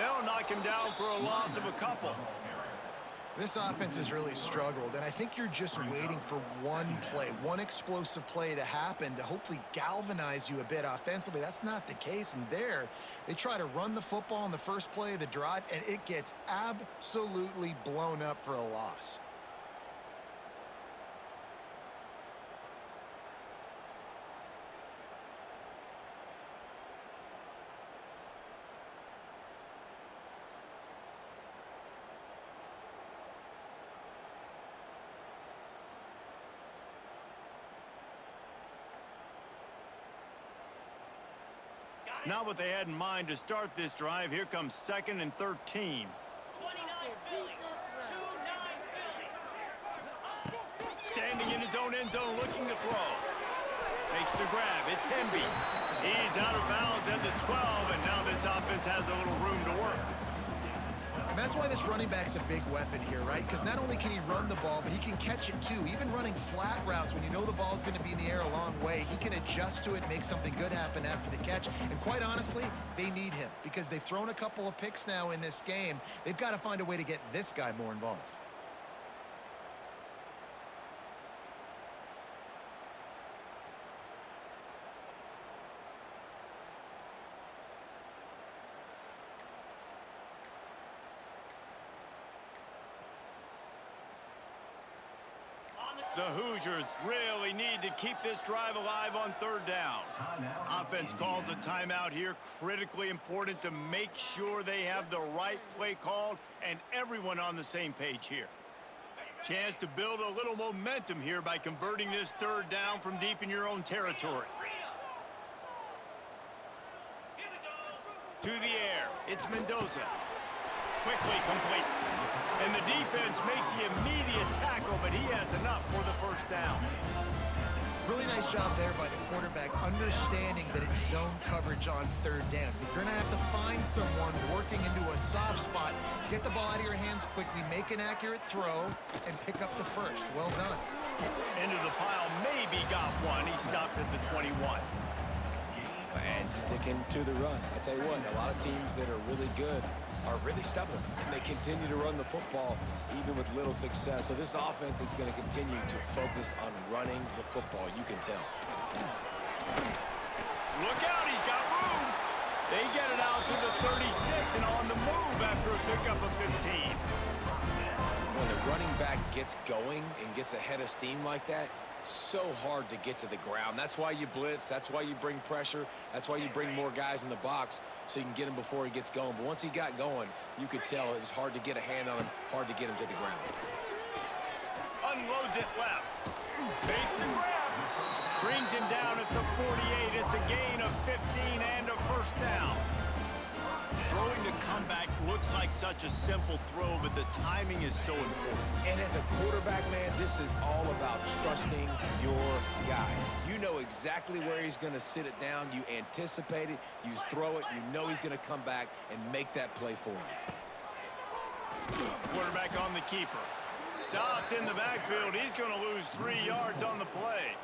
They'll knock him down for a loss of a couple. This offense has really struggled, and I think you're just waiting for one play, one explosive play to happen to hopefully galvanize you a bit offensively. That's not the case, and there, they try to run the football on the first play of the drive, and it gets absolutely blown up for a loss. Not what they had in mind to start this drive. Here comes 2nd and 13. 29 Philly. 2-9 Philly. Standing in his own end zone looking to throw. Makes the grab. It's Hemby. He's out of bounds at the 12, and now this offense has a little room to work. And that's why this running back's a big weapon here, right? Because not only can he run the ball, but he can catch it too. Even running flat routes when you know the ball's going to be in the air a long way, he can adjust to it, make something good happen after the catch. And quite honestly, they need him because they've thrown a couple of picks now in this game. They've got to find a way to get this guy more involved. The Hoosiers really need to keep this drive alive on 3rd down. Offense calls a timeout here. Critically important to make sure they have the right play called and everyone on the same page here. Chance to build a little momentum here by converting this 3rd down from deep in your own territory. To the air, it's Mendoza. Quickly complete. And the defense makes the immediate tackle, but he has enough for the 1st down. Really nice job there by the quarterback, understanding that it's zone coverage on 3rd down. If you're going to have to find someone working into a soft spot, get the ball out of your hands quickly, make an accurate throw, and pick up the 1st. Well done. Into the pile, maybe got one. He stopped at the 21. And sticking to the run. I tell you what, a lot of teams that are really good are really stubborn, and they continue to run the football even with little success. So this offense is going to continue to focus on running the football. You can tell. Look out, he's got room. They get it out to the 36 and on the move after a pickup of 15. When the running back gets going and gets ahead of steam like that, so hard to get to the ground. That's why you blitz. That's why you bring pressure. That's why you bring more guys in the box so you can get him before he gets going. But once he got going, you could tell it was hard to get a hand on him, hard to get him to the ground. Unloads it left. Fakes the grab. Brings him down at the 48. It's a gain of 15 and a 1st down. Throwing the comeback looks like such a simple throw, but the timing is so important. And as a quarterback, man, this is all about trusting your guy. You know exactly where he's going to sit it down. You anticipate it. You throw it. You know he's going to come back and make that play for you. Quarterback on the keeper. Stopped in the backfield. He's going to lose 3 yards on the play.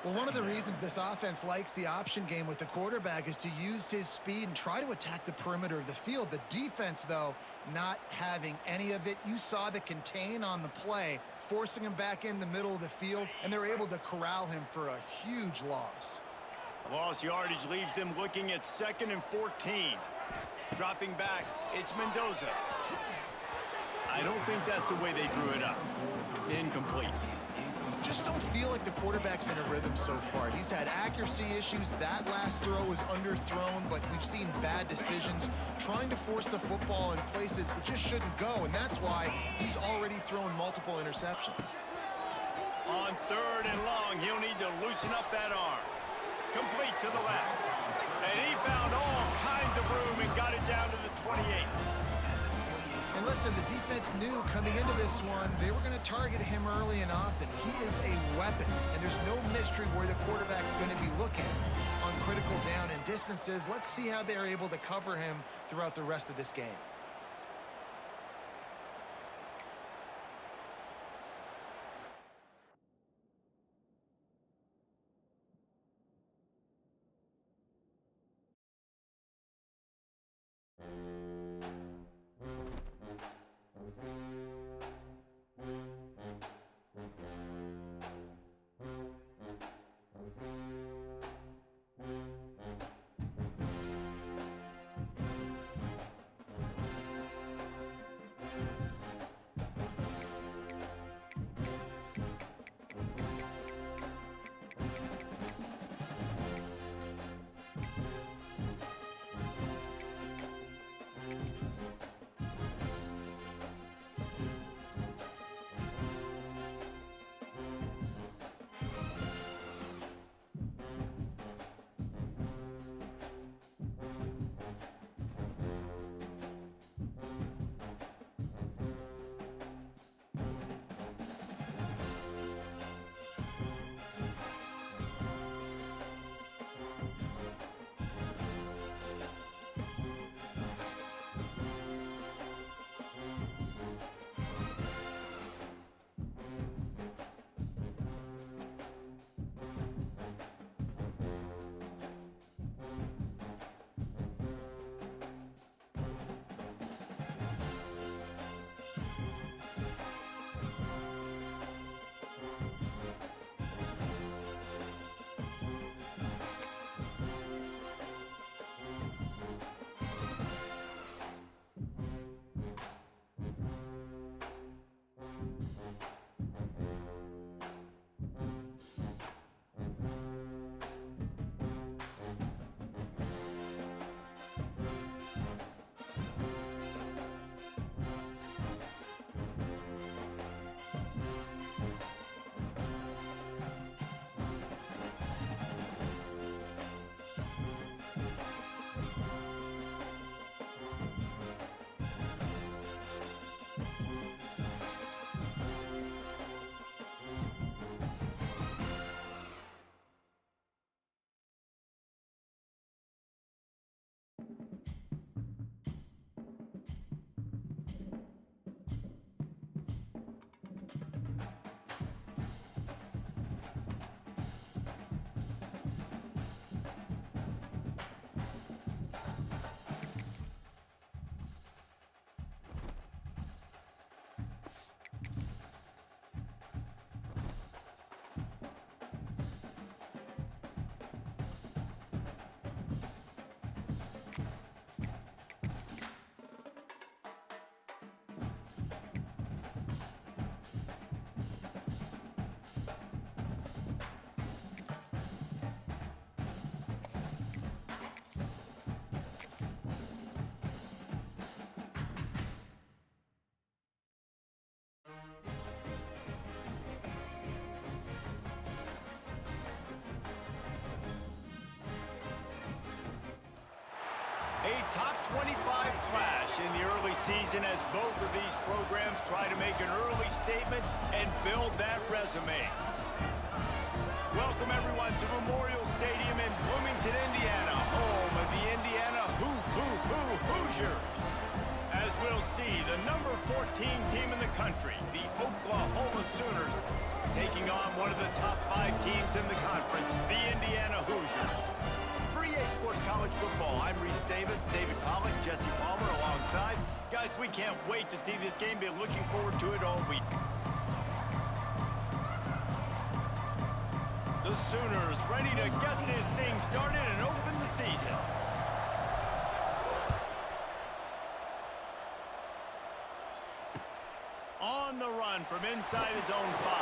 Well, one of the reasons this offense likes the option game with the quarterback is to use his speed and try to attack the perimeter of the field. The defense, though, not having any of it. You saw the contain on the play, forcing him back in the middle of the field, and they're able to corral him for a huge loss. Lost yardage leaves them looking at 2nd and 14. Dropping back, it's Mendoza. I don't think that's the way they drew it up. Incomplete. Just don't feel like the quarterback's in a rhythm so far. He's had accuracy issues. That last throw was underthrown, but we've seen bad decisions trying to force the football in places it just shouldn't go, and that's why he's already thrown multiple interceptions. On 3rd and long, he'll need to loosen up that arm. Complete to the left. And he found all kinds of room and got it down to the 28. And listen, the defense knew coming into this one, they were going to target him early and often. He is a weapon, and there's no mystery where the quarterback's going to be looking on critical down and distances. Let's see how they're able to cover him throughout the rest of this game. A top 25 clash in the early season as both of these programs try to make an early statement and build that resume. Welcome everyone to Memorial Stadium in Bloomington, Indiana, home of the Indiana Hoosiers. As we'll see, the number 14 team in the country, the Oklahoma Sooners, taking on one of the top 5 teams in the conference, the Indiana Hoosiers. For EA Sports College Football, I'm Reese Davis, David Pollack, Jesse Palmer alongside. Guys, we can't wait to see this game. Been looking forward to it all week. The Sooners ready to get this thing started and open the season. On the run from inside his own 5.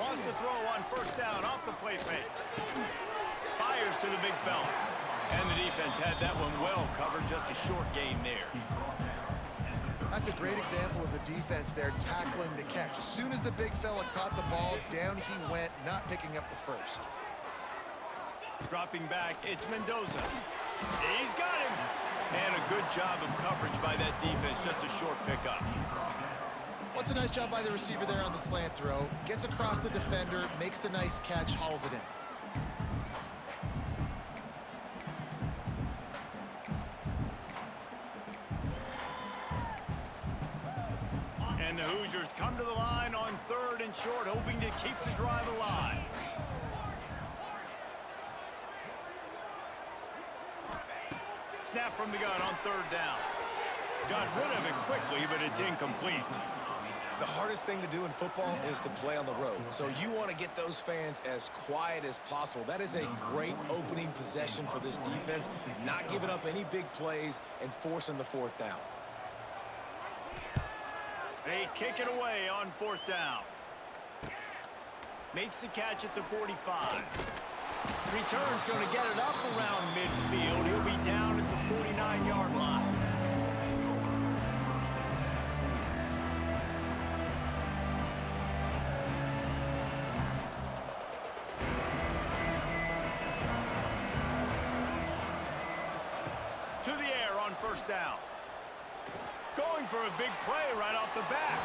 Wants to throw on first down off the play fake. Fires to the big fella. And the defense had that one well covered, just a short gain there. That's a great example of the defense there tackling the catch. As soon as the big fella caught the ball, down he went, not picking up the first. Dropping back, it's Mendoza. He's got him. And a good job of coverage by that defense, just a short pickup. What's a nice job by the receiver there on the slant throw. Gets across the defender, makes the nice catch, hauls it in. And the Hoosiers come to the line on 3rd and short, hoping to keep the drive alive. Snap from the gun on 3rd down. Got rid of it quickly, but it's incomplete. The hardest thing to do in football is to play on the road. So you want to get those fans as quiet as possible. That is a great opening possession for this defense, not giving up any big plays and forcing the 4th down. They kick it away on 4th down. Makes the catch at the 45. Return's going to get it up around midfield. He'll be down at the 49-yard line. To the air on 1st down. Going for a big play right off the bat.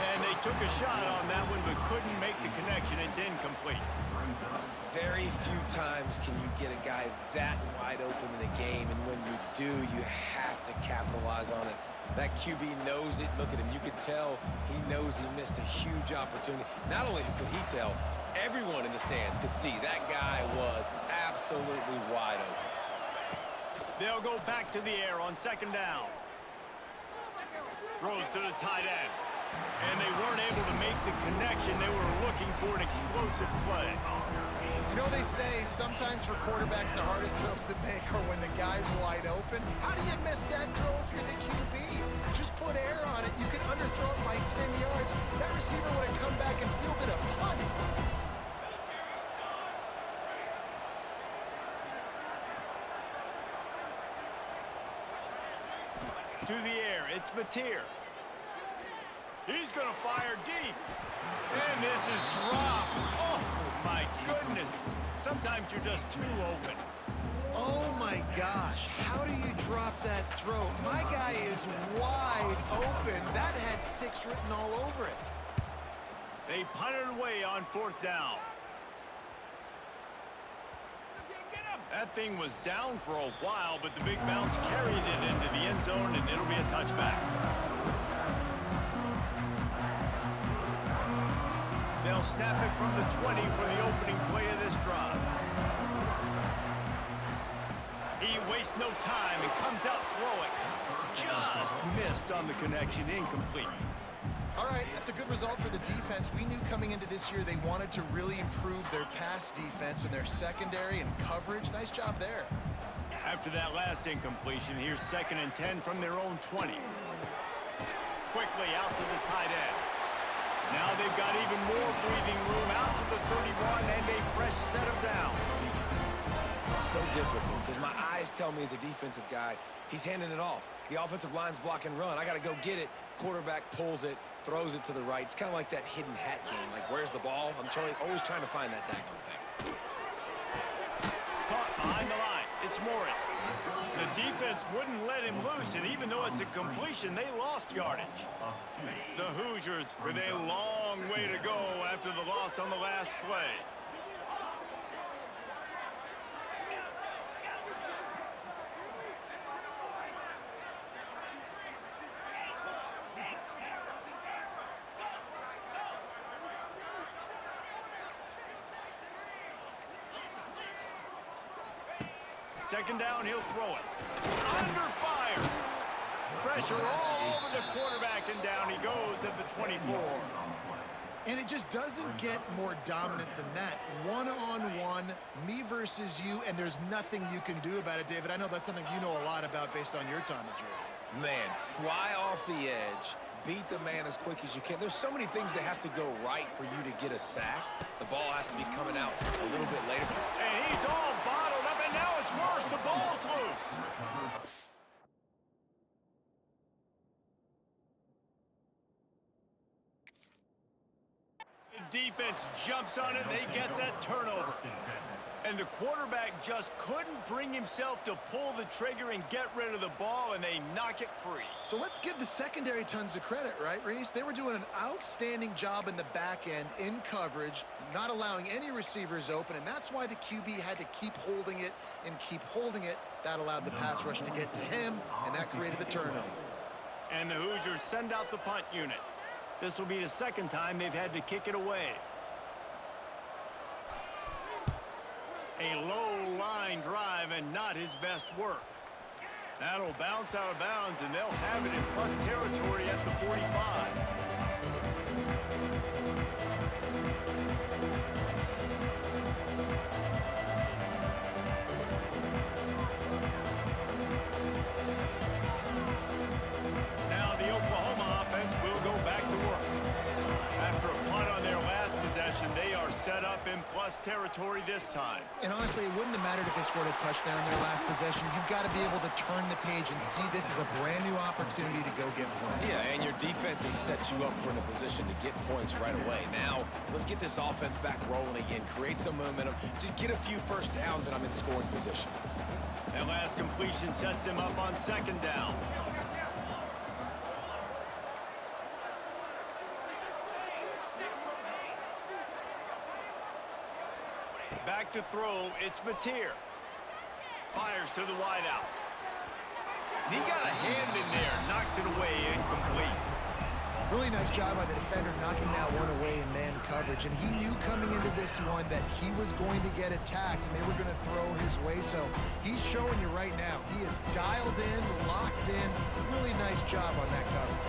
And they took a shot on that one, but couldn't make the connection. It's incomplete. Very few times can you get a guy that wide open in a game, and when you do, you have to capitalize on it. That QB knows it. Look at him. You could tell he knows he missed a huge opportunity. Not only could he tell, everyone in the stands could see that guy was absolutely wide open. They'll go back to the air on 2nd down. Throws to the tight end. And they weren't able to make the connection. They were looking for an explosive play. You know, they say sometimes for quarterbacks the hardest throws to make are when the guy's wide open. How do you miss that throw if you're the QB? Just put air on it. You can underthrow it by 10 yards. That receiver would have come back and fielded a punt. To the air, it's Mateer. He's going to fire deep. And this is dropped. Oh, my goodness. Sometimes you're just too open. Oh, my gosh. How do you drop that throw? My guy is wide open. That had 6 written all over it. They punted away on 4th down. That thing was down for a while, but the big bounce carried it into the end zone, and it'll be a touchback. They'll snap it from the 20 for the opening play of this drive. He wastes no time and comes out throwing. Just missed on the connection, incomplete. All right, that's a good result for the defense. We knew coming into this year they wanted to really improve their pass defense and their secondary and coverage. Nice job there. After that last incompletion, here's 2nd and 10 from their own 20. Quickly out to the tight end. Now they've got even more breathing room out to the 31 and a fresh set of downs. So difficult because my eyes tell me as a defensive guy, he's handing it off. The offensive line's block and run. I got to go get it. Quarterback pulls it, throws it to the right. It's kind of like that hidden hat game. Like, where's the ball? I'm always trying to find that daggone thing. Caught behind the line. It's Morris. The defense wouldn't let him loose, and even though it's a completion, they lost yardage. The Hoosiers with a long way to go after the loss on the last play. Second down, he'll throw it. Under fire. Pressure all over the quarterback, and down he goes at the 24. And it just doesn't get more dominant than that. One-on-one, me versus you, and there's nothing you can do about it, David. I know that's something you know a lot about based on your time at Georgia. Man, fly off the edge, beat the man as quick as you can. There's so many things that have to go right for you to get a sack. The ball has to be coming out a little bit later. And he's all bottled up, and now it's worse. The ball's loose. The defense jumps on it, and they get that turnover. And the quarterback just couldn't bring himself to pull the trigger and get rid of the ball, and they knock it free. So let's give the secondary tons of credit, right, Reese? They were doing an outstanding job in the back end, in coverage, not allowing any receivers open, and that's why the QB had to keep holding it and keep holding it. That allowed the pass rush to get to him, and that created the turnover. And the Hoosiers send out the punt unit. This will be the second time they've had to kick it away. A low line drive and not his best work. That'll bounce out of bounds, and they'll have it in plus territory at the 45. Now the Oklahoma offense will go back to work. After a punt on their last possession, they are set up in plus territory this time. And honestly, it wouldn't have mattered if they scored a touchdown their last possession. You've got to be able to turn the page and see this as a brand new opportunity to go get points. Yeah, and your defense has set you up for in a position to get points right away. Now, let's get this offense back rolling again, create some momentum, just get a few first downs, and I'm in scoring position. That last completion sets them up on second down. Back to throw, it's Mateer. Fires to the wideout. He got a hand in there, knocks it away, incomplete. Really nice job by the defender knocking that one away in man coverage. And he knew coming into this one that he was going to get attacked and they were going to throw his way. So he's showing you right now. He is dialed in, locked in. Really nice job on that coverage.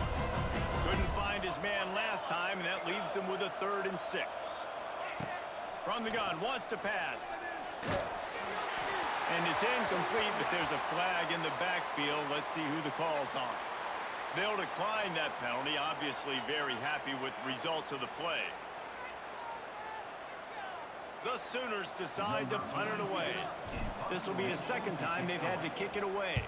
Couldn't find his man last time, and that leaves them with a 3rd and 6. From the gun, wants to pass. And it's incomplete, but there's a flag in the backfield. Let's see who the call's on. They'll decline that penalty, obviously very happy with the results of the play. The Sooners decide to punt it away. This will be the second time they've had to kick it away.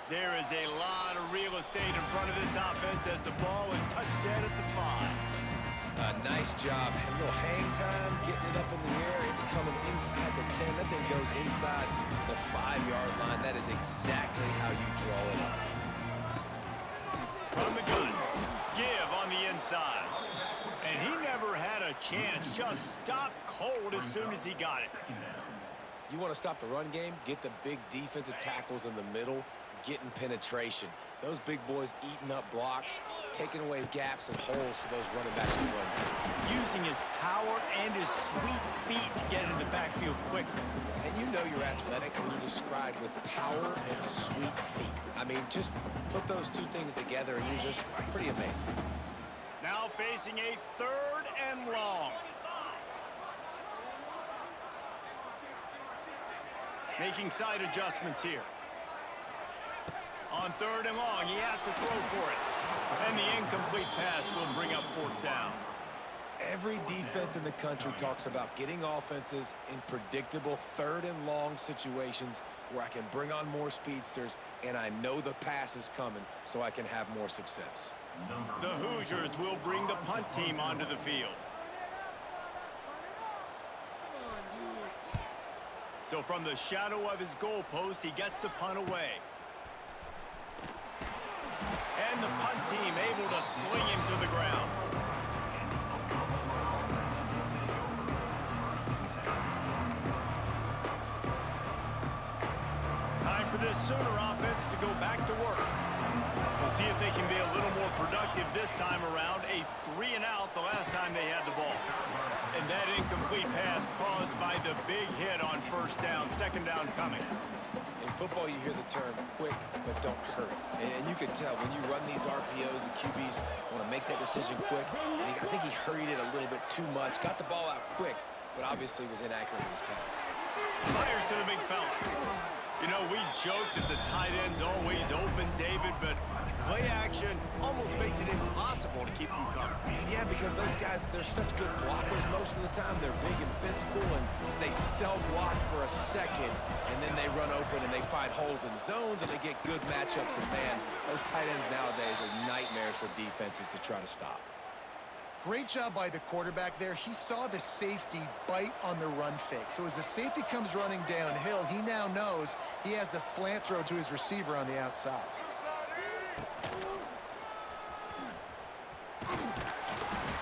There is a lot of real estate in front of this offense as the ball is touched dead at the 5. Nice job. A little hang time, getting it up in the air. It's coming inside the 10. That thing goes inside the 5-yard line. That is exactly how you draw it up. From the gun, give on the inside. And he never had a chance. Just stopped cold as soon as he got it. You want to stop the run game? Get the big defensive tackles in the middle, getting penetration. Those big boys eating up blocks, taking away gaps and holes for those running backs to run through. Using his power and his sweet feet to get in the backfield quickly. And you know you're athletic when you're described with power and sweet feet. I mean, just put those two things together and you're just pretty amazing. Now facing a 3rd and long. Making side adjustments here. On 3rd and long, he has to throw for it. And the incomplete pass will bring up 4th down. Every defense in the country talks about getting offenses in predictable 3rd and long situations where I can bring on more speedsters and I know the pass is coming so I can have more success. The Hoosiers will bring the punt team onto the field. So from the shadow of his goal post, he gets the punt away. And the punt team able to sling him to the ground. Time for this Sooner offense to go back to work. We'll see if they can be a little more productive this time around. A 3-and-out the last time they had the ball. And that incomplete pass caused by the big hit on 1st down, 2nd down coming. In football, you hear the term quick, but don't hurry. And you can tell when you run these RPOs, the QBs want to make that decision quick. And I think he hurried it a little bit too much. Got the ball out quick, but obviously was inaccurate in his pass. Fires to the big fella. You know, we joke that the tight end's always open, David, but play action almost makes it impossible to keep them covered. Yeah, because those guys, they're such good blockers most of the time. They're big and physical, and they sell block for a second, and then they run open and they find holes in zones, and they get good matchups. And, man, those tight ends nowadays are nightmares for defenses to try to stop. Great job by the quarterback there. He saw the safety bite on the run fake. So as the safety comes running downhill, he now knows he has the slant throw to his receiver on the outside.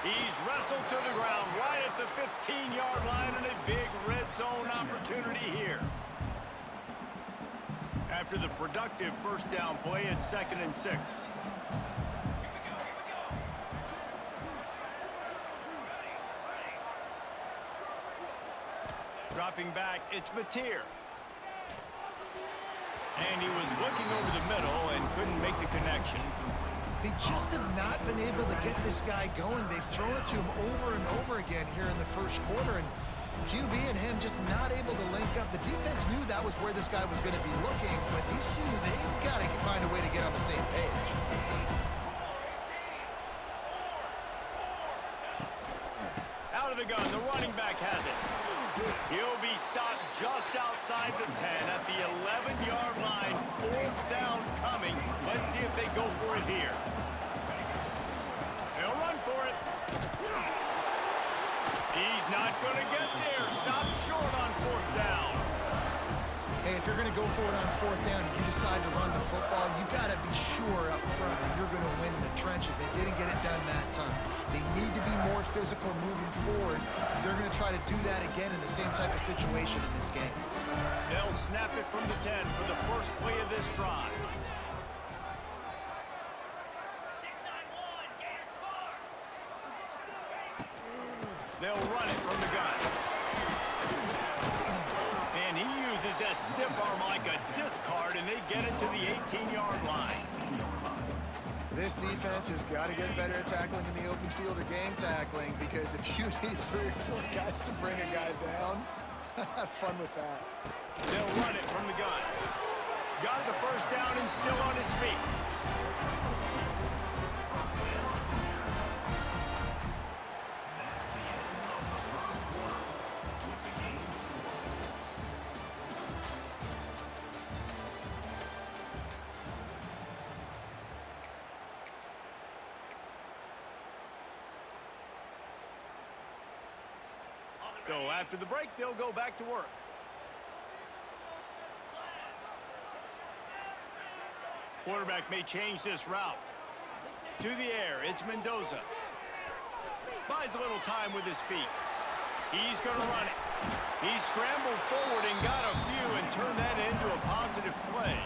He's wrestled to the ground right at the 15-yard line, and a big red zone opportunity here. After the productive 1st down play, it's 2nd and 6. Dropping back, it's Mateer. And he was looking over the middle and couldn't make the connection. They just have not been able to get this guy going. They've thrown it to him over and over again here in the 1st quarter, and QB and him just not able to link up. The defense knew that was where this guy was going to be looking, but these two, they've got to find a way to get on the same page. Out of the gun, the running back has it. He'll be stopped just outside the 10 at the 11-yard line. 4th down coming. Let's see if they go for it here. They'll run for it. He's not going to get there. Stopped short on 4th down. Hey, if you're going to go for it on 4th down and you decide to run the football, you've got to be sure up front that you're going to win in the trenches. They didn't get it done that time. They need to be more physical moving forward. They're going to try to do that again in the same type of situation in this game. They'll snap it from the 10 for the first play of this drive. 6-9-1, Gators far. They'll run it from the gun. And he uses that stiff arm like a discard, and they get it to the 18-yard line. This defense has got to get better at tackling in the open field or game tackling, because if you need 3 or 4 guys to bring a guy down, have fun with that. They'll run it from the gun. Got the 1st down and still on his feet. So after the break, they'll go back to work. Quarterback may change this route. To the air, it's Mendoza. Buys a little time with his feet. He's going to run it. He scrambled forward and got a few and turned that into a positive play.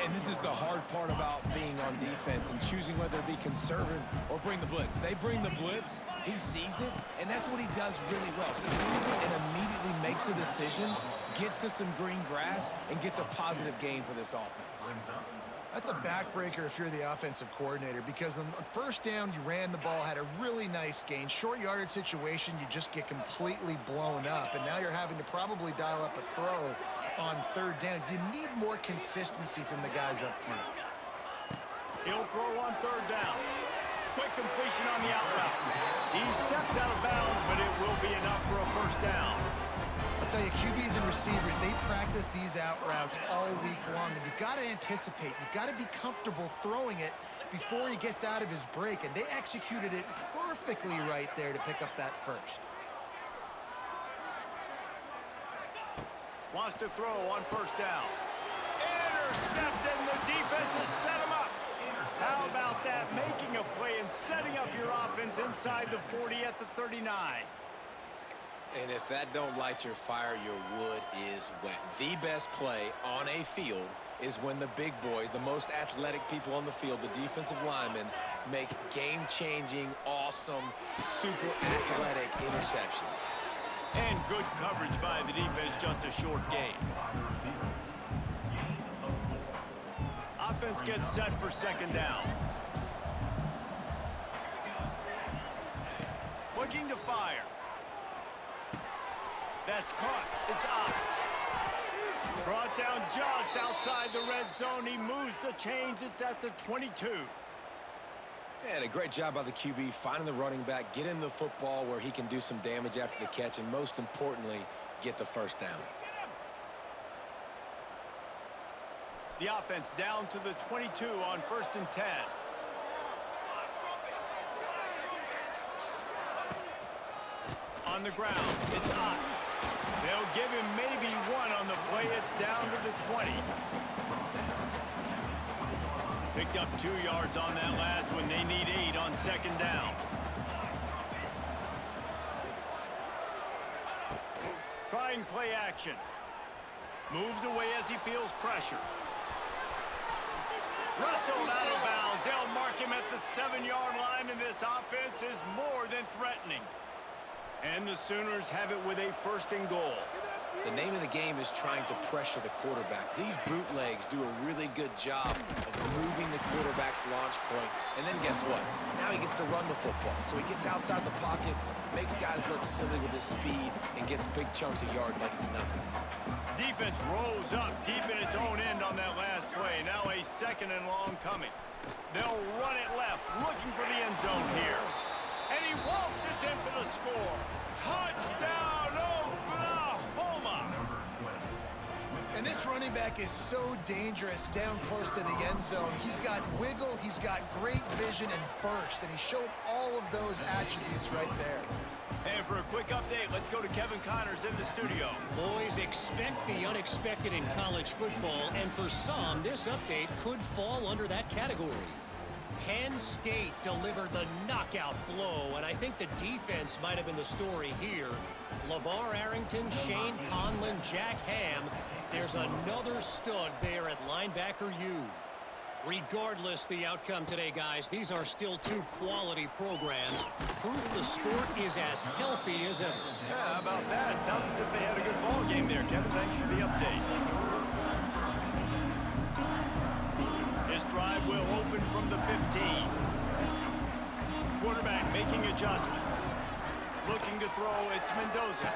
And this is the hard part about being on defense and choosing whether to be conservative or bring the blitz. They bring the blitz, he sees it, and that's what he does really well. Sees it and immediately makes a decision, gets to some green grass, and gets a positive gain for this offense. That's a backbreaker if you're the offensive coordinator, because on first down, you ran the ball, had a really nice gain. Short yardage situation, you just get completely blown up, and now you're having to probably dial up a throw on third down. You need more consistency from the guys up front. He'll throw on third down. Quick completion on the out route. He steps out of bounds, but it will be enough for a first down. I'll tell you, QBs and receivers, they practice these out routes all week long, and you've got to anticipate. You've got to be comfortable throwing it before he gets out of his break, and they executed it perfectly right there to pick up that first. Wants to throw on first down. Intercepted, and the defense has set him up. How about that? Making a play and setting up your offense inside the 40 at the 39. And if that don't light your fire, your wood is wet. The best play on a field is when the big boy, the most athletic people on the field, the defensive linemen, make game-changing, awesome, super athletic interceptions. And good coverage by the defense, just a short gain. Offense gets set for second down. Looking to fire. That's caught. It's up. Brought down just outside the red zone. He moves the chains. It's at the 22. And a great job by the QB finding the running back, getting the football where he can do some damage after the catch, and most importantly, get the first down. The offense down to the 22 on 1st and 10. On the ground, it's up. They'll give him maybe one on the play. It's down to the 20. Picked up 2 yards on that last one. They need 8 on second down. Trying play action. Moves away as he feels pressure. Wrestled out of bounds. They'll mark him at the 7-yard line, and this offense is more than threatening. And the Sooners have it with a 1st and goal. The name of the game is trying to pressure the quarterback. These bootlegs do a really good job of moving the quarterback's launch point. And then guess what? Now he gets to run the football. So he gets outside the pocket, makes guys look silly with his speed, and gets big chunks of yards like it's nothing. Defense rolls up deep in its own end on that last play. Now a 2nd and long coming. They'll run it left, looking for the end zone here. And he waltzes in for the score. Touchdown, Oklahoma! And this running back is so dangerous down close to the end zone. He's got wiggle, he's got great vision and burst, and he showed all of those attributes right there. And for a quick update, let's go to Kevin Connors in the studio. Boys, expect the unexpected in college football, and for some, this update could fall under that category. Penn State delivered the knockout blow, and I think the defense might have been the story here. LeVar Arrington, Shane Conlon, Jack Ham. There's another stud there at linebacker U. Regardless the outcome today, guys, these are still 2 quality programs. Proof the sport is as healthy as ever. Yeah, how about that? Sounds as if they had a good ball game there, Kevin. Thanks for the update. This drive will open from the 15. Quarterback making adjustments. Looking to throw, it's Mendoza.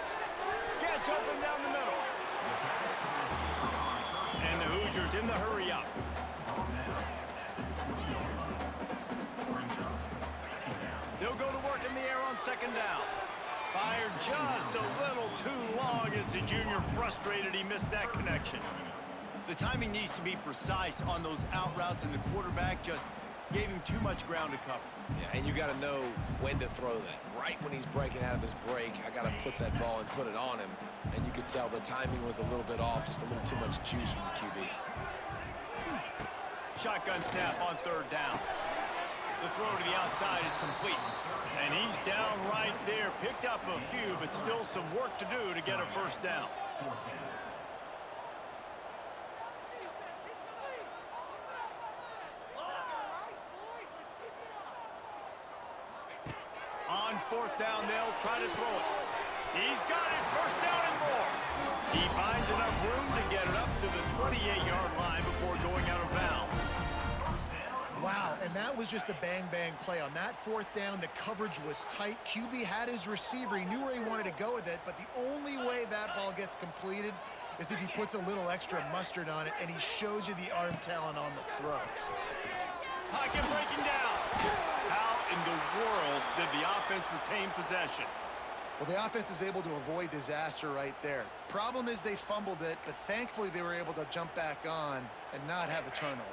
Gets open down the middle. And the Hoosiers in the hurry up. They'll go to work in the air on second down. Fired just a little too long as the junior frustrated he missed that connection. The timing needs to be precise on those out routes, and the quarterback just gave him too much ground to cover. Yeah, and you got to know when to throw that. Right when he's breaking out of his break, I got to put that ball and put it on him. And you could tell the timing was a little bit off, just a little too much juice from the QB. Shotgun snap on third down. The throw to the outside is complete. And he's down right there. Picked up a few, but still some work to do to get a first down. On fourth down, they'll try to throw it. He's got it. First down and more. He finds enough room to get it up to the 28-yard line before going out of bounds. And that was just a bang-bang play. On that fourth down, the coverage was tight. QB had his receiver. He knew where he wanted to go with it, but the only way that ball gets completed is if he puts a little extra mustard on it, and he shows you the arm talent on the throw. Pocket breaking down. How in the world did the offense retain possession? Well, the offense is able to avoid disaster right there. Problem is they fumbled it, but thankfully they were able to jump back on and not have a turnover.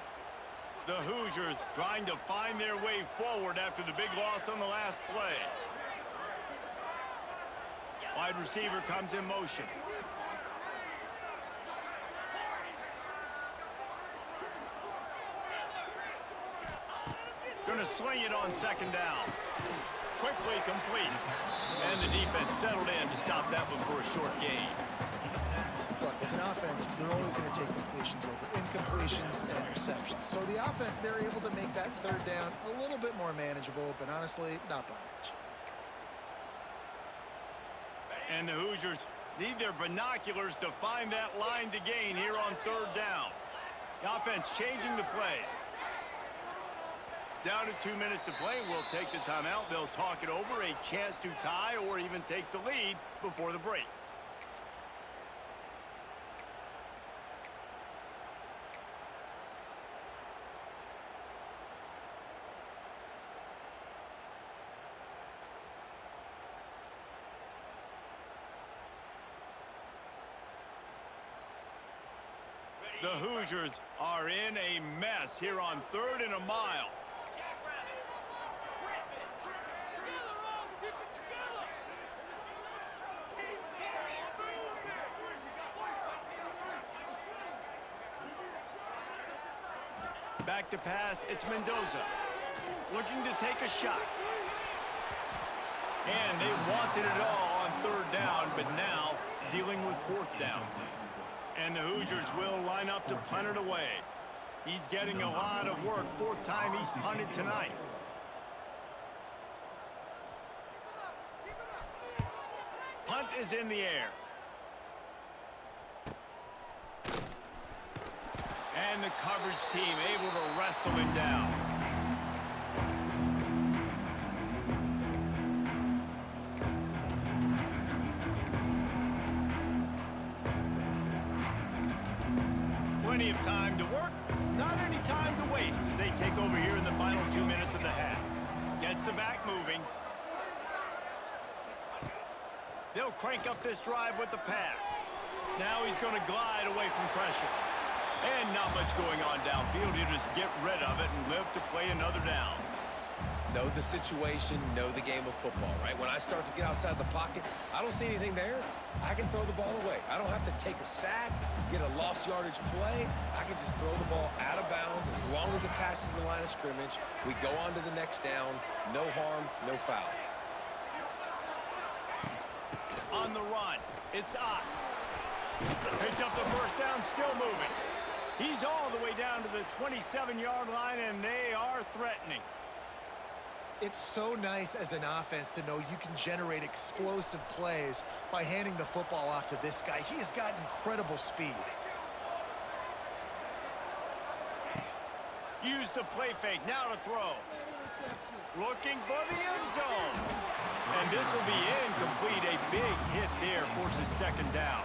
The Hoosiers trying to find their way forward after the big loss on the last play. Wide receiver comes in motion. Going to sling it on second down. Quickly complete. And the defense settled in to stop that one for a short gain. Look, as an offense, you're always going to take completions over incompletions and interceptions. So the offense, they're able to make that third down a little bit more manageable, but honestly, not by much. And the Hoosiers need their binoculars to find that line to gain here on third down. The offense changing the play. Down to 2 minutes to play. We'll take the timeout. They'll talk it over. A chance to tie or even take the lead before the break. The Hoosiers are in a mess here on 3rd and a mile. Back to pass, it's Mendoza. Looking to take a shot. And they wanted it all on 3rd down, but now dealing with 4th down. And the Hoosiers will line up to punt it away. He's getting a lot of work. 4th time he's punted tonight. Punt is in the air. And the coverage team able to wrestle him down. Plenty of time to work, not any time to waste as they take over here in the final 2 minutes of the half. Gets the back moving. They'll crank up this drive with the pass. Now he's going to glide away from pressure. And not much going on downfield. He'll just get rid of it and live to play another down. Know the situation, know the game of football, right? When I start to get outside the pocket, I don't see anything there. I can throw the ball away. I don't have to take a sack, get a lost yardage play. I can just throw the ball out of bounds as long as it passes the line of scrimmage. We go on to the next down. No harm, no foul. On the run, it's Ott. Picks up the first down, still moving. He's all the way down to the 27-yard line, and they are threatening. It's so nice as an offense to know you can generate explosive plays by handing the football off to this guy. He has got incredible speed. Use the play fake, now to throw. Looking for the end zone. And this will be incomplete. A big hit there forces second down.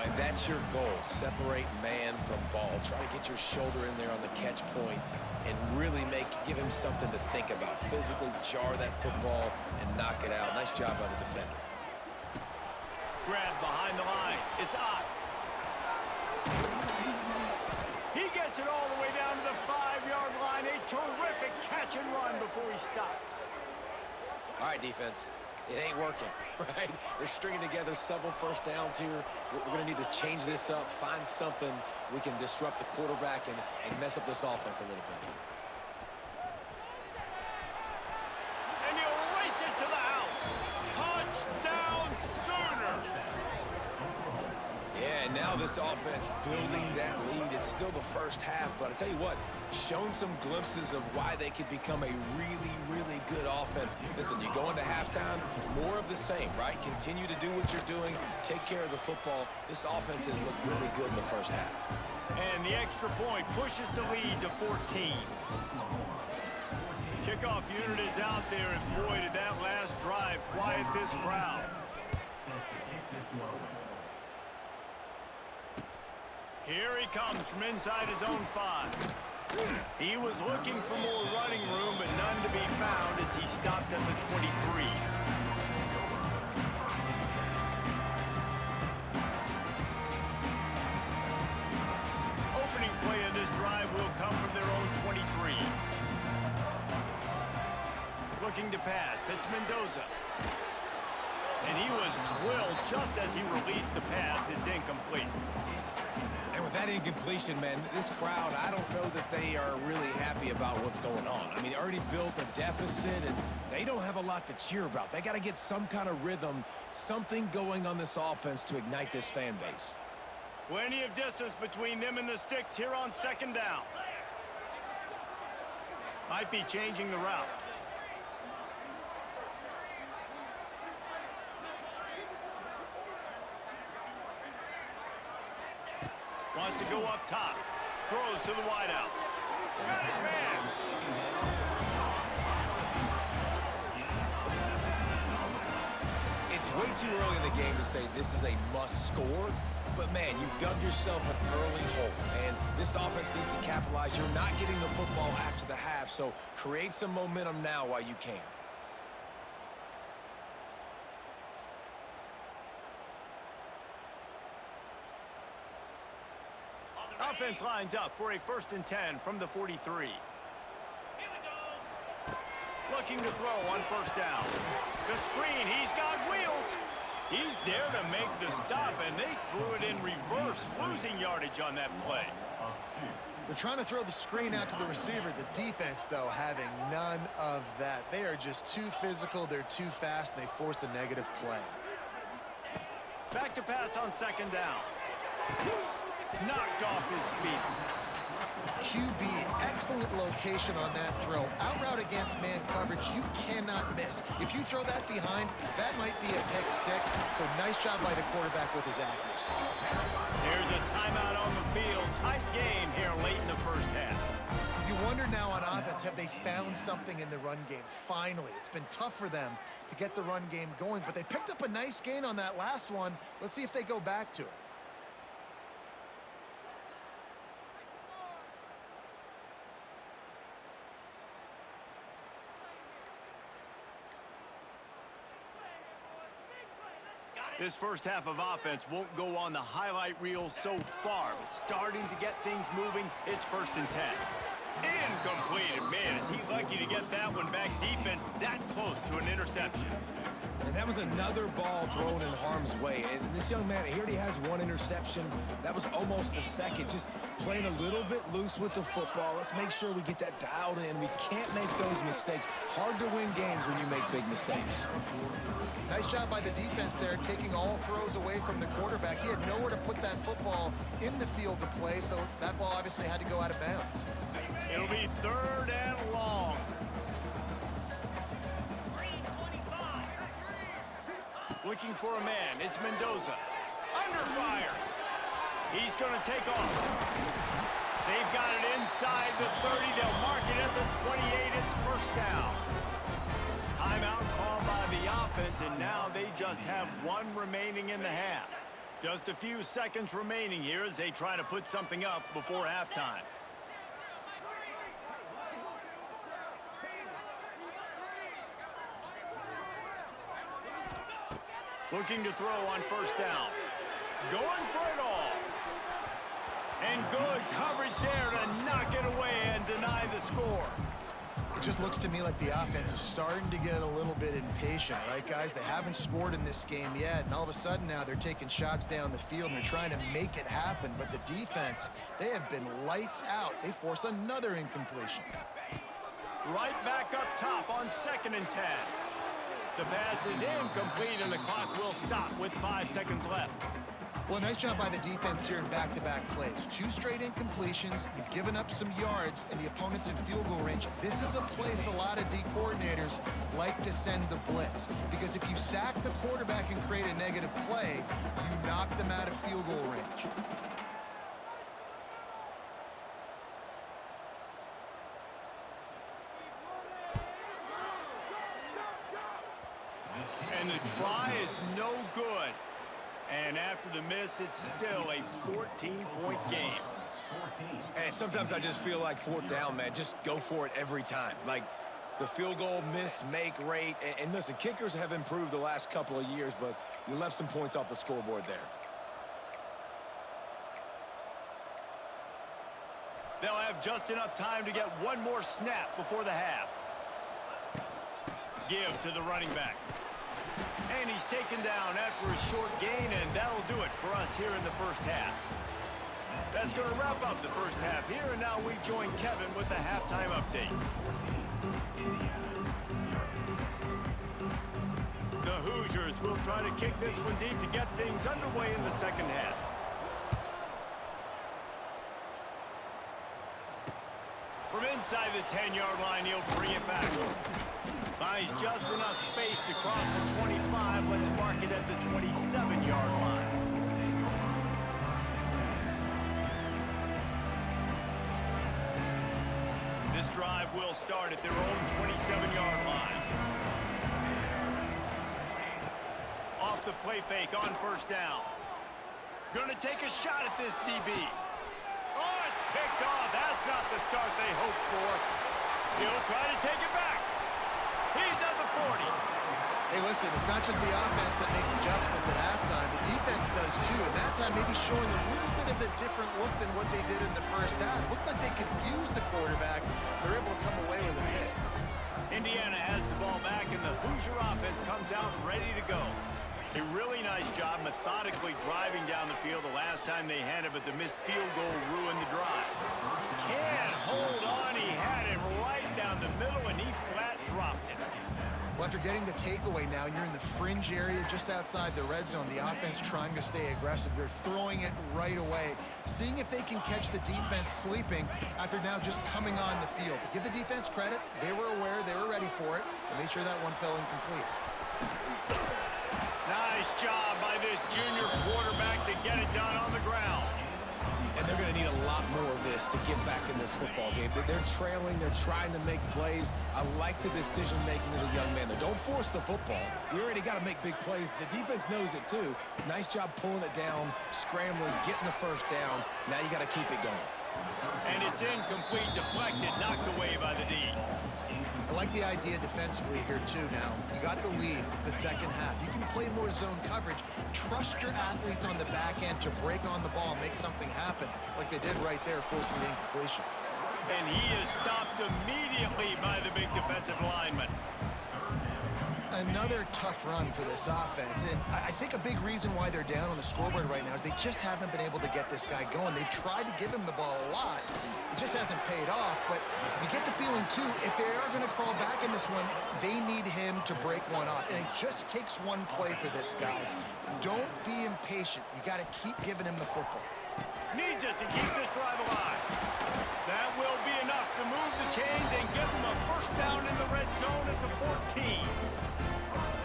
And that's your goal. Separate man from ball. Try to get your shoulder in there on the catch point and really give him something to think about. Physically jar that football and knock it out. Nice job by the defender. Grab behind the line. It's Ott. He gets it all the way down to the 5-yard line. A terrific catch and run before he stopped. All right, defense. It ain't working, right? They're stringing together several first downs here. We're going to need to change this up, find something we can disrupt the quarterback and mess up this offense a little bit. And he'll race it to the house. Touchdown Sooner. Yeah, and now this offense building that lead. It's still the first half, but I tell you what, shown some glimpses of why they could become a really, really good offense. Listen, you go into halftime, more of the same, right? Continue to do what you're doing, take care of the football. This offense has looked really good in the first half. And the extra point pushes the lead to 14. The kickoff unit is out there, and boy, did that last drive quiet this crowd. Here he comes from inside his own 5. He was looking for more running room, but none to be found as he stopped at the 23. Opening play of this drive will come from their own 23. Looking to pass, it's Mendoza. And he was drilled just as he released the pass. It's incomplete. And with that incompletion, man, this crowd, I don't know that they are really happy about what's going on. I mean, they already built a deficit, and they don't have a lot to cheer about. They got to get some kind of rhythm, something going on this offense to ignite this fan base. Plenty of distance between them and the sticks here on second down. Might be changing the route. Wants to go up top. Throws to the wideout. Got his man. It's way too early in the game to say this is a must score. But, man, you've dug yourself an early hole. And this offense needs to capitalize. You're not getting the football after the half, so create some momentum now while you can. Offense lines up for a 1st and 10 from the 43. Looking to throw on 1st down. The screen, he's got wheels. He's there to make the stop, and they threw it in reverse, losing yardage on that play. They're trying to throw the screen out to the receiver. The defense, though, having none of that. They are just too physical. They're too fast, and they force a negative play. Back to pass on 2nd down. Knocked off his feet. QB, excellent location on that throw. Out route against man coverage, you cannot miss. If you throw that behind, that might be a pick 6. So nice job by the quarterback with his accuracy. There's a timeout on the field. Tight game here late in the 1st half. You wonder now on offense, have they found something in the run game? Finally, it's been tough for them to get the run game going, but they picked up a nice gain on that last one. Let's see if they go back to it. This 1st half of offense won't go on the highlight reel so far, but starting to get things moving, it's 1st and 10. Incomplete, and man, is he lucky to get that one back. Defense that close to an interception. And that was another ball thrown in harm's way. And this young man, he already has 1 interception. That was almost a second. Just playing a little bit loose with the football. Let's make sure we get that dialed in. We can't make those mistakes. Hard to win games when you make big mistakes. Nice job by the defense there, taking all throws away from the quarterback. He had nowhere to put that football in the field to play, so that ball obviously had to go out of bounds. It'll be 3rd and long. Looking for a man. It's Mendoza. Under fire. He's going to take off. They've got it inside the 30. They'll mark it at the 28. It's 1st down. Timeout called by the offense, and now they just have 1 remaining in the half. Just a few seconds remaining here as they try to put something up before halftime. Looking to throw on 1st down. Going for it all. And good coverage there to knock it away and deny the score. It just looks to me like the offense is starting to get a little bit impatient, right, guys? They haven't scored in this game yet, and all of a sudden now they're taking shots down the field and they're trying to make it happen. But the defense, they have been lights out. They force another incompletion. Right back up top on 2nd and 10. The pass is incomplete, and the clock will stop with 5 seconds left. Well, nice job by the defense here in back-to-back plays. 2 straight incompletions. You've given up some yards, and the opponent's in field goal range. This is a place a lot of D coordinators like to send the blitz, because if you sack the quarterback and create a negative play, you knock them out of field goal range. And the try is no good. And after the miss, it's still a 14-point game. And sometimes I just feel like fourth down, man. Just go for it every time. Like the field goal miss, make rate. And listen, kickers have improved the last couple of years, but you left some points off the scoreboard there. They'll have just enough time to get one more snap before the half. Give to the running back. And he's taken down after a short gain, and that'll do it for us here in the first half. That's going to wrap up the first half here, and now we join Kevin with the halftime update. The Hoosiers will try to kick this one deep to get things underway in the second half. From inside the 10-yard line, he'll bring it back. Finds just enough space to cross the 25. Let's mark it at the 27-yard line. This drive will start at their own 27-yard line. Off the play fake on first down. Gonna take a shot at this DB. Oh, it's picked off. That's not the start they hoped for. He'll try to take it back. He's at the 40. Hey, listen, it's not just the offense that makes adjustments at halftime. The defense does too, and that time maybe showing a little bit of a different look than what they did in the first half. Looked like they confused the quarterback. They're able to come away with a pick. Indiana has the ball back, and the Hoosier offense comes out ready to go. A really nice job methodically driving down the field the last time they had it, but the missed field goal ruined the drive. Can't hold on. He had it right down the middle, and he flat dropped it. Well, after getting the takeaway now, you're in the fringe area just outside the red zone. The offense trying to stay aggressive. They're throwing it right away, seeing if they can catch the defense sleeping after now just coming on the field. But give the defense credit. They were aware. They were ready for it. And made sure that one fell incomplete. Nice job by this junior quarterback to get it done on the ground. And they're going to need a lot more of this to get back in this football game. They're trailing. They're trying to make plays. I like the decision-making of the young man. Don't force the football. We already got to make big plays. The defense knows it, too. Nice job pulling it down, scrambling, getting the first down. Now you got to keep it going. And it's incomplete, deflected, knocked away by the D. I like the idea defensively here, too, now. You got the lead. It's the second half. You can play more zone coverage. Trust your athletes on the back end to break on the ball and make something happen, like they did right there, forcing the incompletion. And he is stopped immediately by the big defensive lineman. Another tough run for this offense, and I think a big reason why they're down on the scoreboard right now is they just haven't been able to get this guy going. They've tried to give him the ball a lot. It just hasn't paid off, but you get the feeling, too, if they are going to crawl back in this one, they need him to break one off, and it just takes one play for this guy. Don't be impatient. You got to keep giving him the football. Needs it to keep this drive alive. That will be enough to move the chains and give them a first down in the red zone at the 14.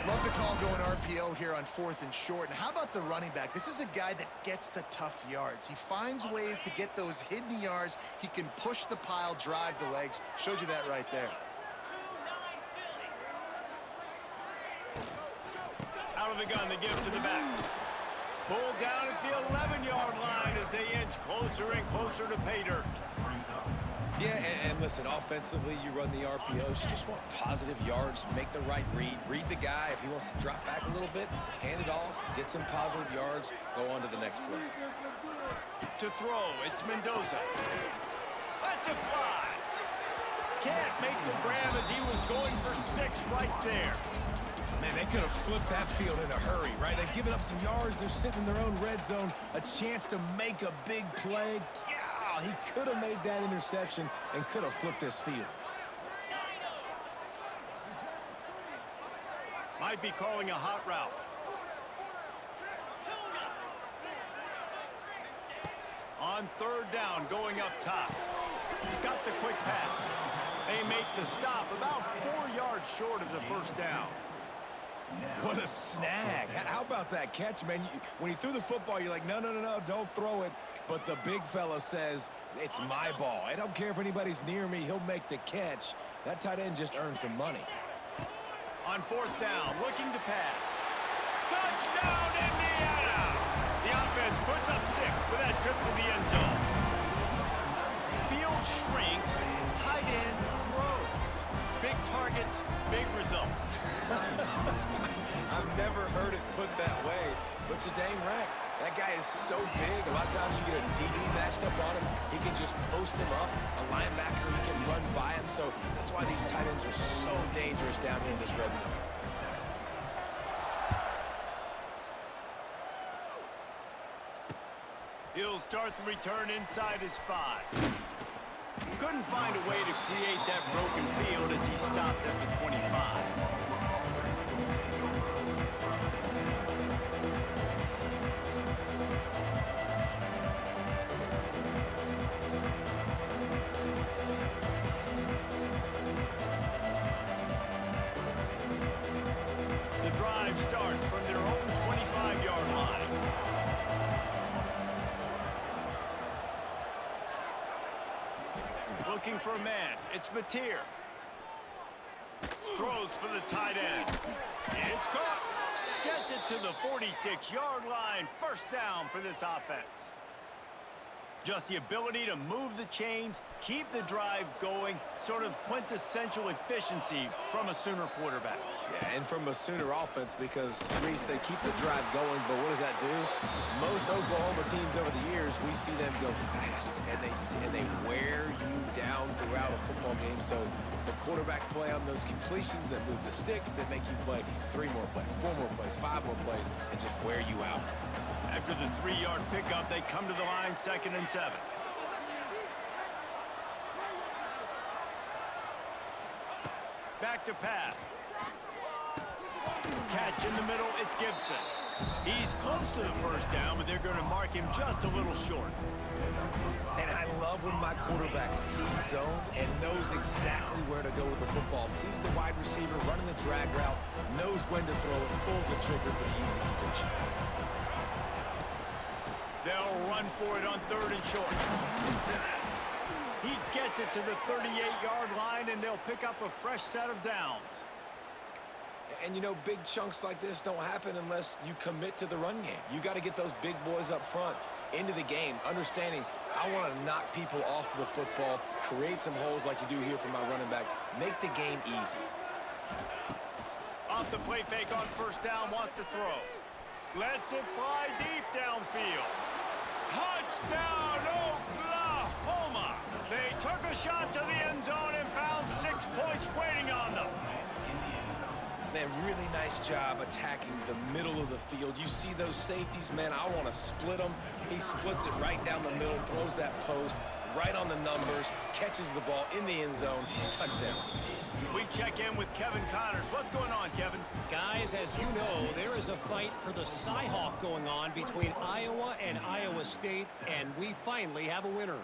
Love the call going RPO here on 4th and short. And how about the running back? This is a guy that gets the tough yards. He finds ways to get those hidden yards. He can push the pile, drive the legs. Showed you that right there. Out of the gun to give to the back. Pulled down at the 11-yard line as they inch closer and closer to pay dirt. Yeah, and listen, offensively, you run the RPOs. You just want positive yards, make the right read. Read the guy. If he wants to drop back a little bit, hand it off, get some positive yards, go on to the next play. To throw, it's Mendoza. That's a fly. Can't make the grab as he was going for 6 right there. Man, they could have flipped that field in a hurry, right? They've given up some yards. They're sitting in their own red zone. A chance to make a big play. Yeah, he could have made that interception and could have flipped this field. Might be calling a hot route. On 3rd down, going up top. Got the quick pass. They make the stop about 4 yards short of the first down. What a snag. How about that catch, man? When he threw the football, you're like, no, don't throw it. But the big fella says, it's my ball. I don't care if anybody's near me. He'll make the catch. That tight end just earned some money. On fourth down, looking to pass. Touchdown, Indiana! The offense puts up 6 with that trip to the end zone. Field shrinks, tight end grows. Big targets, big results. I've never heard it put that way, but you're dang right. That guy is so big. A lot of times you get a DB matched up on him. He can just post him up. A linebacker, he can run by him. So that's why these tight ends are so dangerous down here in this red zone. He'll start the return inside his 5. Couldn't find a way to create that broken field as he stopped at the 25. The drive starts from their own 25-yard line. Looking for a man. It's Mateer. Throws for the tight end. It's caught. Gets it to the 46-yard line. First down for this offense. Just the ability to move the chains, keep the drive going, sort of quintessential efficiency from a Sooner quarterback. Yeah, and from a Sooner offense because, Reese, they keep the drive going, but what does that do? Most Oklahoma teams over the years, we see them go fast, and they wear you down throughout a football game. So the quarterback play on those completions that move the sticks, that make you play 3 more plays, 4 more plays, 5 more plays, and just wear you out. After the 3-yard pickup, they come to the line, 2nd and 7. Back to pass. Catch in the middle, it's Gibson. He's close to the first down, but they're going to mark him just a little short. And I love when my quarterback sees zone and knows exactly where to go with the football. Sees the wide receiver running the drag route, knows when to throw it, pulls the trigger for the easy completion. They'll run for it on 3rd and short. He gets it to the 38-yard line, and they'll pick up a fresh set of downs. And, you know, big chunks like this don't happen unless you commit to the run game. You got to get those big boys up front into the game, understanding I want to knock people off the football, create some holes like you do here for my running back, make the game easy. Off the play fake on first down, wants to throw. Lets it fly deep downfield. Touchdown, Oklahoma! They took a shot to the end zone and found 6 points waiting on them. Man, really nice job attacking the middle of the field. You see those safeties, man, I want to split them. He splits it right down the middle, throws that post right on the numbers, catches the ball in the end zone, touchdown. We check in with Kevin Connors. What's going on, Kevin? Guys, as you know, there is a fight for the Cyhawk going on between Iowa and Iowa State, and we finally have a winner.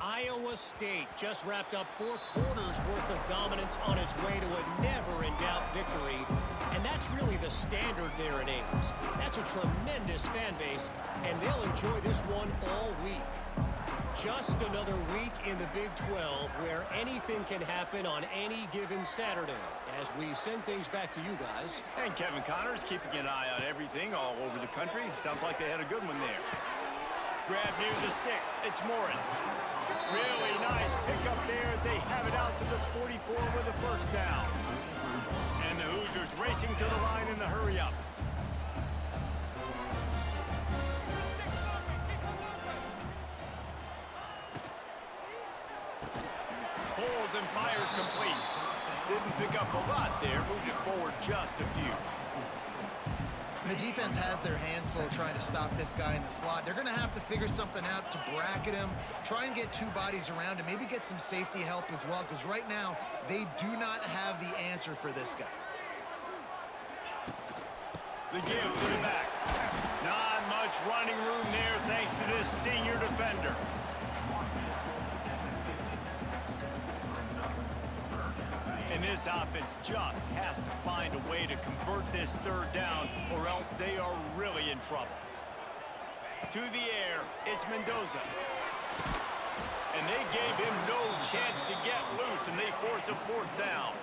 Iowa State just wrapped up 4 quarters worth of dominance on its way to a never-in-doubt victory, and that's really the standard there at Ames. That's a tremendous fan base, and they'll enjoy this one all week. Just another week in the Big 12 where anything can happen on any given Saturday. As we send things back to you guys. And Kevin Connors keeping an eye on everything all over the country. Sounds like they had a good one there. Grab near the sticks. It's Morris. Really nice pickup there as they have it out to the 44 with a first down. And the Hoosiers racing to the line in the hurry-up. Pulls and fires complete. Didn't pick up a lot there. Moved it forward just a few. The defense has their hands full trying to stop this guy in the slot. They're going to have to figure something out to bracket him, try and get 2 bodies around him, maybe get some safety help as well, because right now they do not have the answer for this guy. The give to the back. Not much running room there thanks to this senior defender. And this offense just has to find a way to convert this 3rd down or else they are really in trouble. To the air, it's Mendoza. And they gave him no chance to get loose, and they force a 4th down.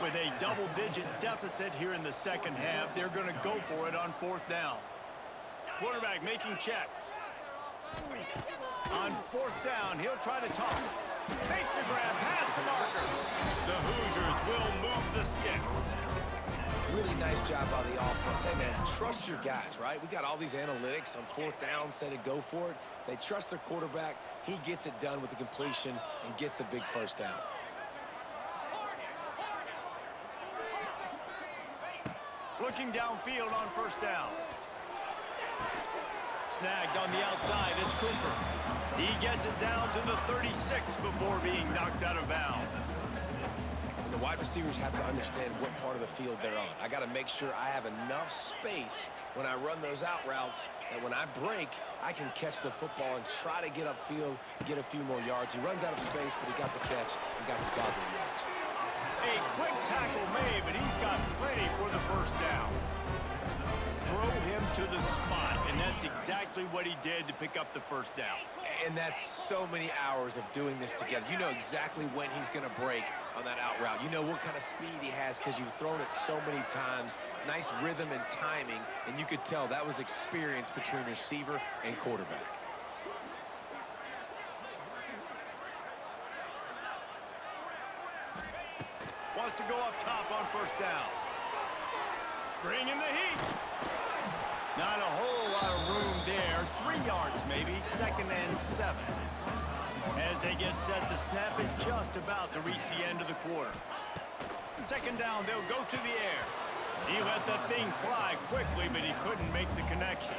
With a double-digit deficit here in the second half, they're going to go for it on fourth down. Quarterback making checks. On fourth down, he'll try to toss it. Makes a grab past the marker. The Hoosiers will move the sticks. Really nice job by the offense. Hey, man, trust your guys, right? We got all these analytics on fourth down, say to go for it. They trust their quarterback. He gets it done with the completion and gets the big first down. Looking downfield on first down. Snagged on the outside, it's Cooper. He gets it down to the 36 before being knocked out of bounds. And the wide receivers have to understand what part of the field they're on. I got to make sure I have enough space when I run those out routes that when I break, I can catch the football and try to get upfield, get a few more yards. He runs out of space, but he got the catch and got some positive yards. A quick tackle made, but he's got plenty for the first down. Throw him to the spot, and that's exactly what he did to pick up the first down. And that's so many hours of doing this together. You know exactly when he's going to break on that out route. You know what kind of speed he has because you've thrown it so many times. Nice rhythm and timing, and you could tell that was experience between receiver and quarterback. Wants to go up top on first down. Bring in the heat. Not a whole lot of room there. 3 yards maybe, 2nd and 7. As they get set to snap it, just about to reach the end of the quarter. 2nd down, they'll go to the air. He let that thing fly quickly, but he couldn't make the connection.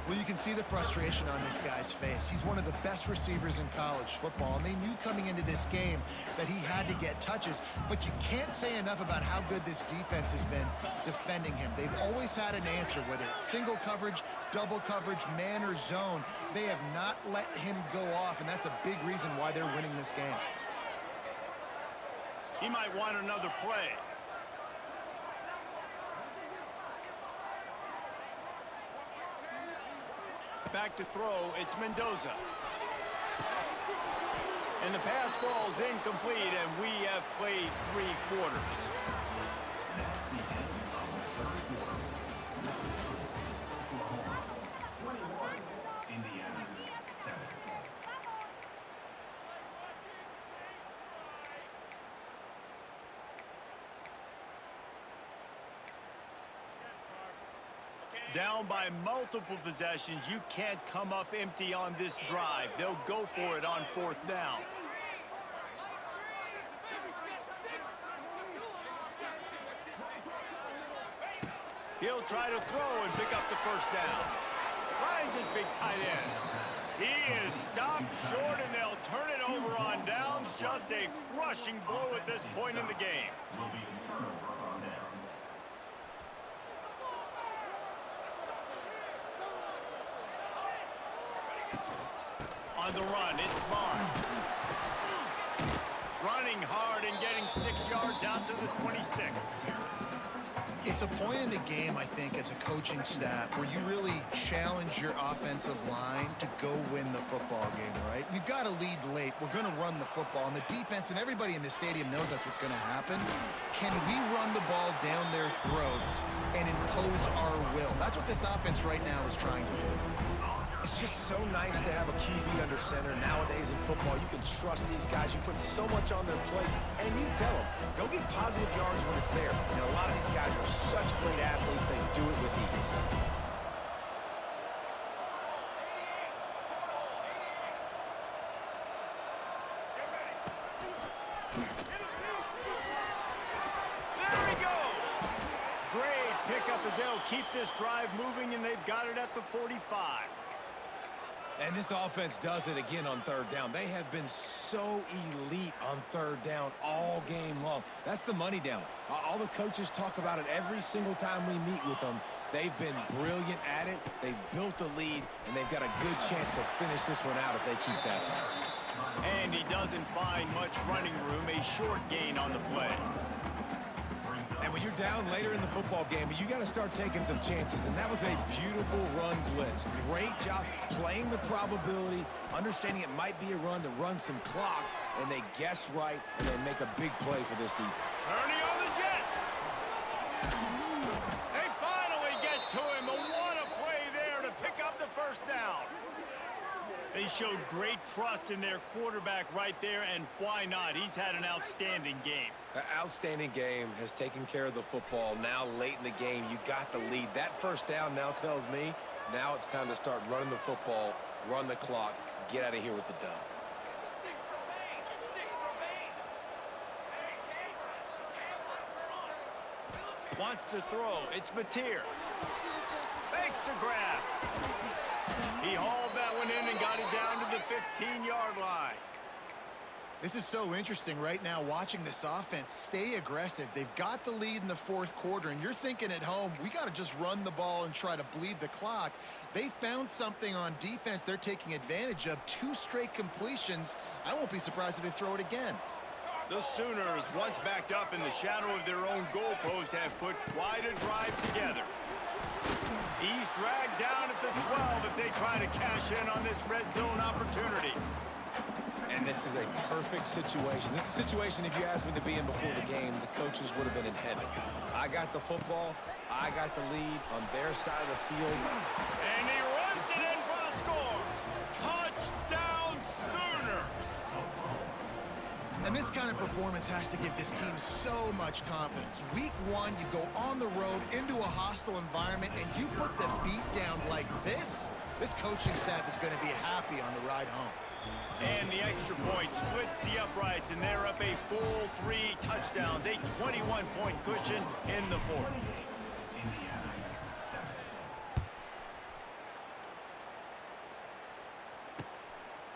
Well, you can see the frustration on this guy's face. He's one of the best receivers in college football, and they knew coming into this game that he had to get touches, but you can't say enough about how good this defense has been defending him. They've always had an answer, whether it's single coverage, double coverage, man or zone. They have not let him go off, and that's a big reason why they're winning this game. He might want another play. Back to throw, it's Mendoza. And the pass falls incomplete, and we have played 3 quarters. Down by multiple possessions, you can't come up empty on this drive. They'll go for it on fourth down. He'll try to throw and pick up the first down. Finds his big tight end. He is stopped short, and they'll turn it over on downs. Just a crushing blow at this point in the game. On the run, it's Barnes. Running hard and getting 6 yards out to the 26. It's a point in the game, I think, as a coaching staff where you really challenge your offensive line to go win the football game, right? We've got to lead late. We're going to run the football, and the defense and everybody in the stadium knows that's what's going to happen. Can we run the ball down their throats and impose our will? That's what this offense right now is trying to do. It's just so nice to have a QB under center. Nowadays in football, you can trust these guys. You put so much on their plate, and you tell them, go get positive yards when it's there. And a lot of these guys are such great athletes, they do it with ease. There he goes! Great pickup as they'll keep this drive moving, and they've got it at the 45. And this offense does it again on third down. They have been so elite on third down all game long. That's the money down. All the coaches talk about it every single time we meet with them. They've been brilliant at it. They've built the lead, and they've got a good chance to finish this one out if they keep that up. And he doesn't find much running room, a short gain on the play. And when you're down later in the football game, you got to start taking some chances. And that was a beautiful run blitz. Great job playing the probability, understanding it might be a run to run some clock, and they guess right, and they make a big play for this defense. Turning on the Jets. They finally get to him. What a play there to pick up the first down. They showed great trust in their quarterback right there, and why not? He's had an outstanding game. An outstanding game, has taken care of the football. Now late in the game, you got the lead. That first down now tells me now it's time to start running the football, run the clock, get out of here with the dub. Wants to throw. It's Mateer. Makes the grab. He hauled that one in and got it down to the 15-yard line. This is so interesting right now, watching this offense stay aggressive. They've got the lead in the fourth quarter, and you're thinking at home, we got to just run the ball and try to bleed the clock. They found something on defense they're taking advantage of. 2 straight completions. I won't be surprised if they throw it again. The Sooners, once backed up in the shadow of their own goalpost, have put quite a drive together. He's dragged down at the 12 as they try to cash in on this red zone opportunity. And this is a perfect situation. This is a situation, if you asked me to be in before the game, the coaches would have been in heaven. I got the football. I got the lead on their side of the field. And he runs it in for the score. Touchdown, Sooners! And this kind of performance has to give this team so much confidence. Week 1, you go on the road into a hostile environment, and you put the beat down like this. This coaching staff is going to be happy on the ride home. And the extra point splits the uprights, and they're up a full 3 touchdowns, a 21-point cushion in the fourth.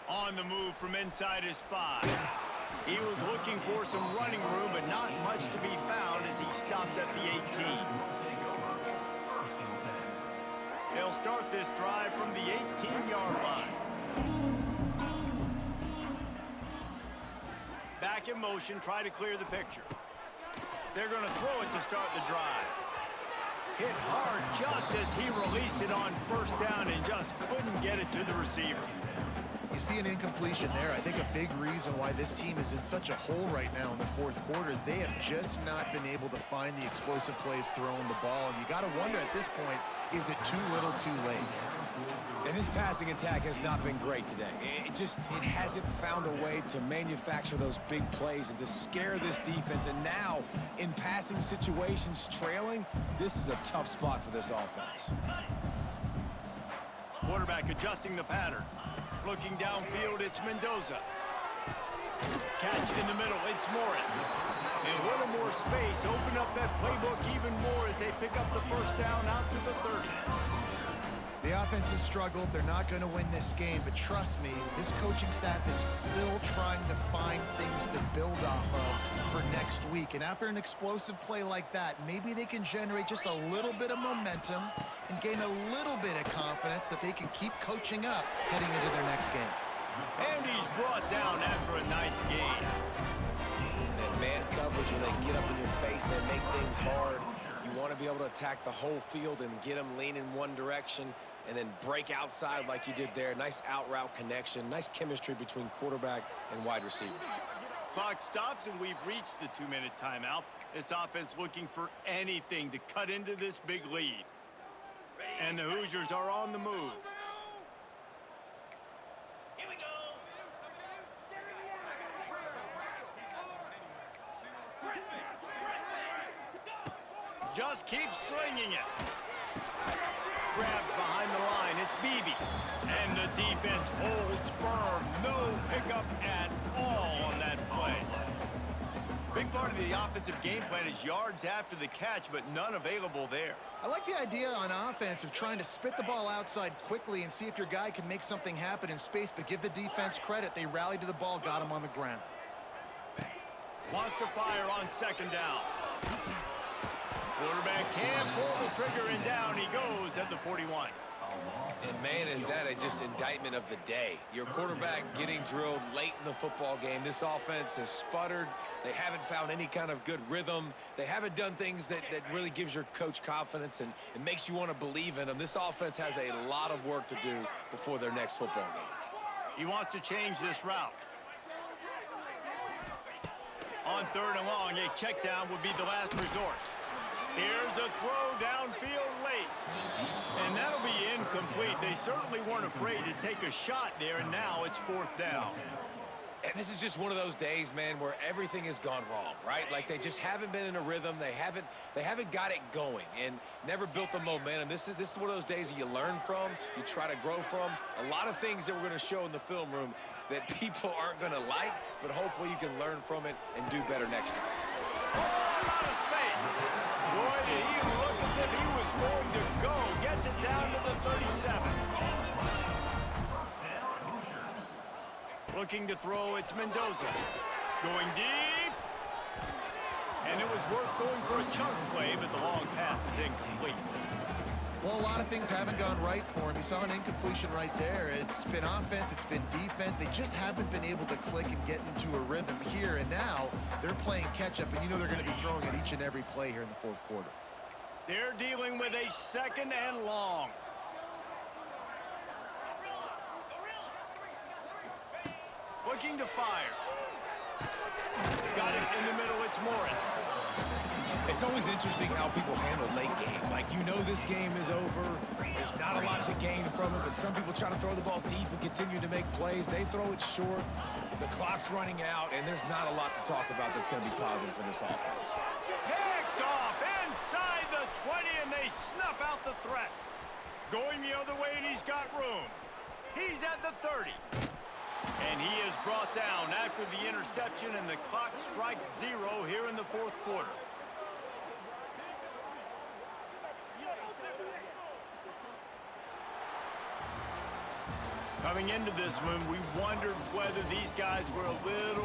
On the move from inside his 5. He was looking for some running room, but not much to be found as he stopped at the 18. They'll start this drive from the 18-yard line. Back in motion, try to clear the picture. They're going to throw it to start the drive. Hit hard just as he released it on first down and just couldn't get it to the receiver. You see an incompletion there. I think a big reason why this team is in such a hole right now in the fourth quarter is they have just not been able to find the explosive plays throwing the ball. And you got to wonder at this point, is it too little too late? And this passing attack has not been great today. It hasn't found a way to manufacture those big plays and to scare this defense. And now, in passing situations, trailing, this is a tough spot for this offense. Quarterback adjusting the pattern. Looking downfield, it's Mendoza. Catch in the middle, it's Morris. And a little more space, open up that playbook even more as they pick up the first down out to the 30. The offense has struggled. They're not going to win this game, but trust me, this coaching staff is still trying to find things to build off of for next week. And after an explosive play like that, maybe they can generate just a little bit of momentum and gain a little bit of confidence that they can keep coaching up heading into their next game. And he's brought down after a nice game. And man coverage, when they get up in your face, they make things hard. You want to be able to attack the whole field and get them lean in one direction and then break outside like you did there. Nice out-route connection, nice chemistry between quarterback and wide receiver. Clock stops, and we've reached the 2-minute timeout. This offense looking for anything to cut into this big lead. And the Hoosiers are on the move. Here we go. Just keep slinging it. Grabbed behind the line, it's Beebe. And the defense holds firm. No pickup at all on that play. Big part of the offensive game plan is yards after the catch, but none available there. I like the idea on offense of trying to spit the ball outside quickly and see if your guy can make something happen in space, but give the defense credit. They rallied to the ball, got him on the ground. Wants to fire on second down. Quarterback can't pull the trigger, and down he goes at the 41. And man, is that just indictment of the day. Your quarterback getting drilled late in the football game. This offense has sputtered. They haven't found any kind of good rhythm. They haven't done things that really gives your coach confidence and it makes you want to believe in them. This offense has a lot of work to do before their next football game. He wants to change this route. On third and long, a check down would be the last resort. Here's a throw downfield late. And that'll be incomplete. They certainly weren't afraid to take a shot there, and now it's fourth down. And this is just one of those days, man, where everything has gone wrong, right? Like they just haven't been in a rhythm. They haven't got it going and never built the momentum. This is one of those days that you learn from, you try to grow from. A lot of things that we're going to show in the film room that people aren't going to like, but hopefully you can learn from it and do better next time. Oh, a lot of space. Boy, did he look as if he was going to go. Gets it down to the 37. Looking to throw, it's Mendoza. Going deep. And it was worth going for a chunk play, but the long pass is incomplete. Well, a lot of things haven't gone right for him. You saw an incompletion right there. It's been offense, it's been defense. They just haven't been able to click and get into a rhythm here. And now they're playing catch-up, and you know they're going to be throwing at each and every play here in the fourth quarter. They're dealing with a second and long. Looking to fire. Got it in the middle, it's Morris. It's always interesting how people handle late game. Like, you know this game is over. There's not a lot to gain from it, but some people try to throw the ball deep and continue to make plays. They throw it short. The clock's running out, and there's not a lot to talk about that's going to be positive for this offense. Picked off inside the 20, and they snuff out the threat. Going the other way, and he's got room. He's at the 30. And he is brought down after the interception, and the clock strikes 0 here in the fourth quarter. Coming into this one, we wondered whether these guys were a little